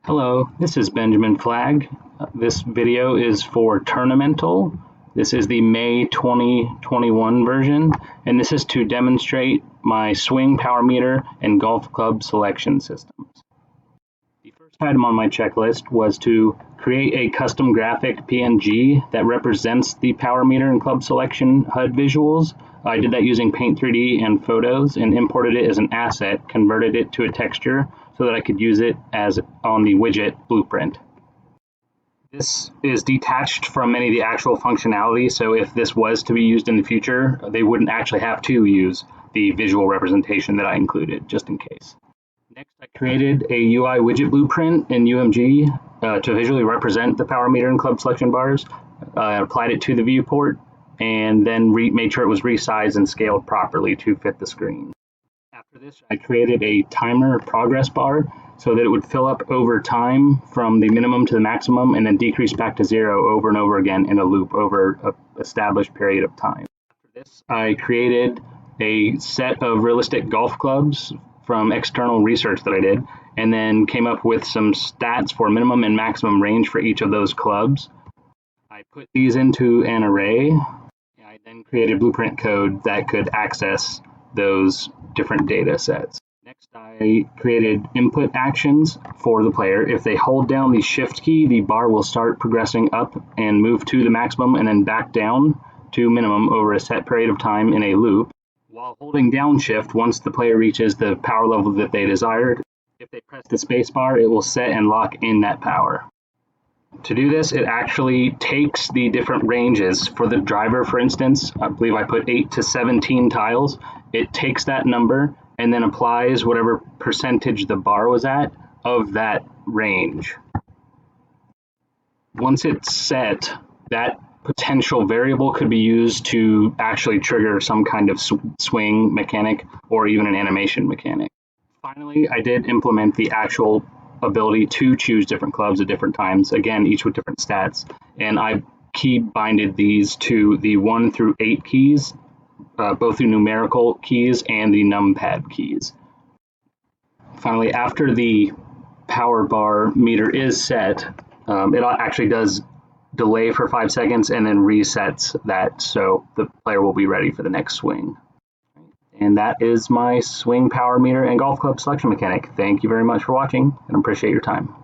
Hello, this is Benjamin Flagg. This video is for Tournamental. This is the May 2021 version, and this is to demonstrate my swing power meter and golf club selection systems. The first item on my checklist was to create a custom graphic PNG that represents the power meter and club selection HUD visuals. I did that using Paint 3D and Photos and imported it as an asset, converted it to a texture so that I could use it as on the widget blueprint. This is detached from many of the actual functionality, so if this was to be used in the future, they wouldn't actually have to use the visual representation that I included, just in case. Next, I created a UI widget blueprint in UMG to visually represent the power meter and club selection bars. I applied it to the viewport and then made sure it was resized and scaled properly to fit the screen. After this, I created a timer progress bar so that it would fill up over time from the minimum to the maximum and then decrease back to zero over and over again in a loop over an established period of time. After this, I created a set of realistic golf clubs from external research that I did, and then came up with some stats for minimum and maximum range for each of those clubs. I put these into an array. I then created blueprint code that could access those different data sets. Next, I created input actions for the player. If they hold down the shift key, the bar will start progressing up and move to the maximum and then back down to minimum over a set period of time in a loop. While holding down shift, once the player reaches the power level that they desired, if they press the space bar, it will set and lock in that power. To do this, it actually takes the different ranges. For the driver, for instance, I believe I put 8 to 17 tiles. It takes that number and then applies whatever percentage the bar was at of that range. Once it's set, that potential variable could be used to actually trigger some kind of swing mechanic or even an animation mechanic. Finally, I did implement the actual ability to choose different clubs at different times, again, each with different stats. And I key binded these to the 1 through 8 keys, both the numerical keys and the numpad keys. Finally, after the power bar meter is set, it actually does delay for 5 seconds and then resets that, so the player will be ready for the next swing. And that is my swing power meter and golf club selection mechanic. Thank you very much for watching and appreciate your time.